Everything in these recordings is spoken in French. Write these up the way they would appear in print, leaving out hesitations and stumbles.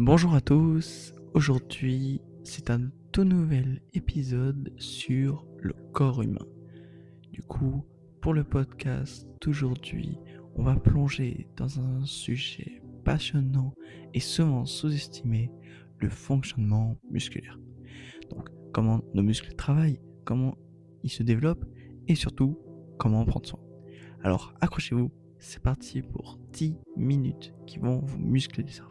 Bonjour à tous, aujourd'hui c'est un tout nouvel épisode sur le corps humain. Du coup, pour le podcast d'aujourd'hui, on va plonger dans un sujet passionnant et souvent sous-estimé, le fonctionnement musculaire. Donc, comment nos muscles travaillent, comment ils se développent et surtout, comment prendre soin. Alors, accrochez-vous, c'est parti pour 10 minutes qui vont vous muscler le cerveau.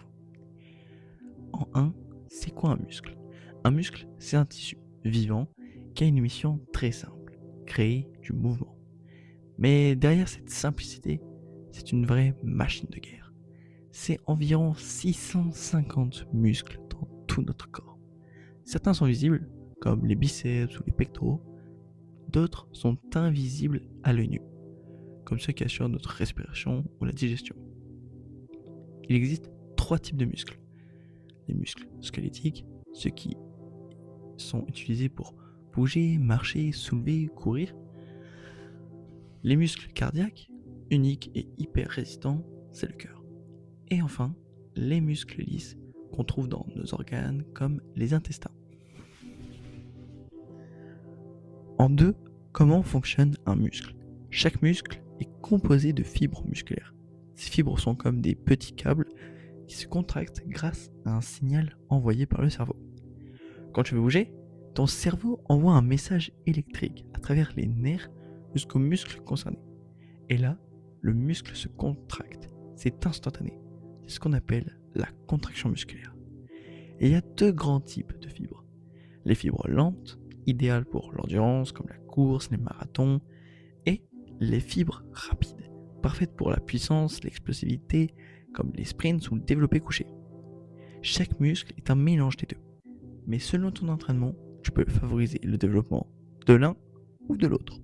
En 1, c'est quoi un muscle? Un muscle, c'est un tissu vivant qui a une mission très simple, créer du mouvement. Mais derrière cette simplicité, c'est une vraie machine de guerre. C'est environ 650 muscles dans tout notre corps. Certains sont visibles, comme les biceps ou les pectoraux, d'autres sont invisibles à l'œil nu, comme ceux qui assurent notre respiration ou la digestion. Il existe 3 types de muscles. Les muscles squelettiques, ceux qui sont utilisés pour bouger, marcher, soulever, courir. Les muscles cardiaques, uniques et hyper résistants, c'est le cœur. Et enfin, les muscles lisses qu'on trouve dans nos organes comme les intestins. En 2, comment fonctionne un muscle? Chaque muscle est composé de fibres musculaires. Ces fibres sont comme des petits câbles qui se contractent grâce à un signal envoyé par le cerveau. Quand tu veux bouger, ton cerveau envoie un message électrique à travers les nerfs jusqu'au muscle concerné. Et là, le muscle se contracte. C'est instantané. C'est ce qu'on appelle la contraction musculaire. Et il y a 2 grands types de fibres. Les fibres lentes, idéales pour l'endurance comme la course, les marathons, et les fibres rapides, parfaites pour la puissance, l'explosivité, comme les sprints ou le développé couché. Chaque muscle est un mélange des deux. Mais selon ton entraînement, tu peux favoriser le développement de l'un ou de l'autre.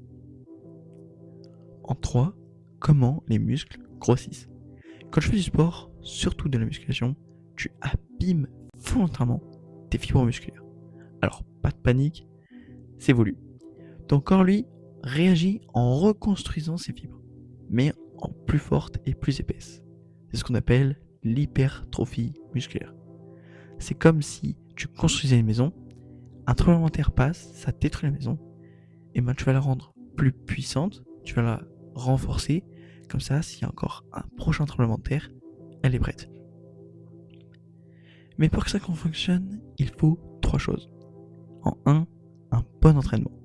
En 3, comment les muscles grossissent. Quand tu fais du sport, surtout de la musculation, tu abîmes volontairement tes fibres musculaires. Alors, pas de panique, c'est voulu. Ton corps, lui, réagit en reconstruisant ses fibres, mais en plus fortes et plus épaisses. C'est ce qu'on appelle l'hypertrophie musculaire. C'est comme si tu construisais une maison, un tremblement de terre passe, ça détruit la maison, et ben tu vas la rendre plus puissante, tu vas la renforcer, comme ça s'il y a encore un prochain tremblement de terre, elle est prête. Mais pour que ça fonctionne, il faut 3 choses. En 1, un bon entraînement,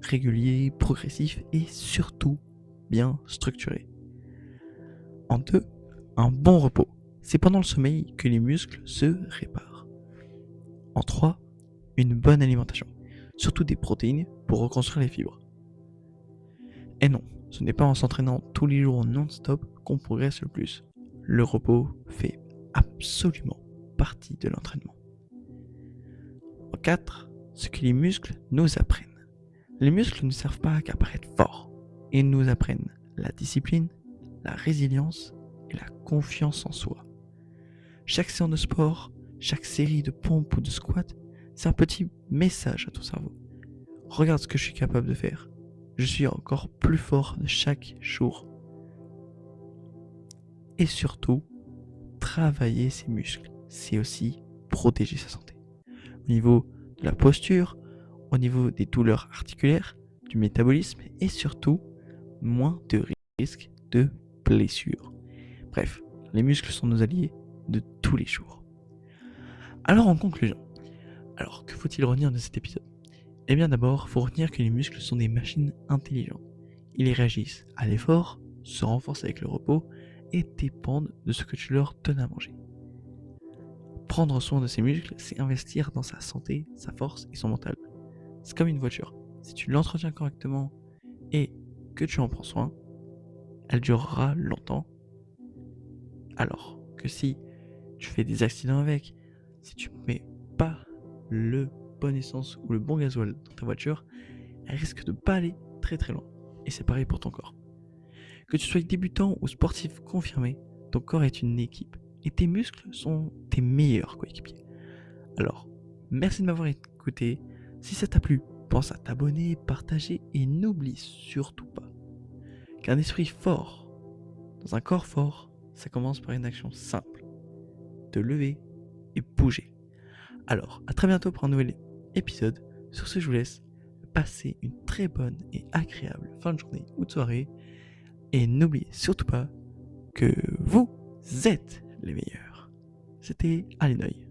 régulier, progressif et surtout bien structuré. En 2, un bon repos. C'est pendant le sommeil que les muscles se réparent. En 3, une bonne alimentation, surtout des protéines pour reconstruire les fibres. Et non, ce n'est pas en s'entraînant tous les jours non-stop qu'on progresse le plus. Le repos fait absolument partie de l'entraînement. En 4, ce que les muscles nous apprennent. Les muscles ne servent pas qu'à paraître forts. Ils nous apprennent la discipline, la résilience et la confiance en soi. Chaque séance de sport, chaque série de pompes ou de squats, c'est un petit message à ton cerveau. Regarde ce que je suis capable de faire. Je suis encore plus fort de chaque jour. Et surtout, travailler ses muscles, c'est aussi protéger sa santé. Au niveau de la posture, au niveau des douleurs articulaires, du métabolisme et surtout, moins de risques de blessures. Bref, les muscles sont nos alliés de tous les jours. Alors en conclusion, que faut-il retenir de cet épisode? Eh bien d'abord, il faut retenir que les muscles sont des machines intelligentes. Ils réagissent à l'effort, se renforcent avec le repos et dépendent de ce que tu leur donnes à manger. Prendre soin de ses muscles, c'est investir dans sa santé, sa force et son mental. C'est comme une voiture. Si tu l'entretiens correctement et que tu en prends soin, elle durera longtemps. Alors que si tu fais des accidents avec, si tu ne mets pas le bon essence ou le bon gasoil dans ta voiture, elle risque de pas aller très très loin. Et c'est pareil pour ton corps. Que tu sois débutant ou sportif confirmé, ton corps est une équipe et tes muscles sont tes meilleurs coéquipiers. Alors, merci de m'avoir écouté. Si ça t'a plu, pense à t'abonner, partager et n'oublie surtout pas qu'un esprit fort dans un corps fort, ça commence par une action simple. Te lever et bouger. Alors, à très bientôt pour un nouvel épisode. Sur ce, je vous laisse passer une très bonne et agréable fin de journée ou de soirée. Et n'oubliez surtout pas que vous êtes les meilleurs. C'était Alinoï.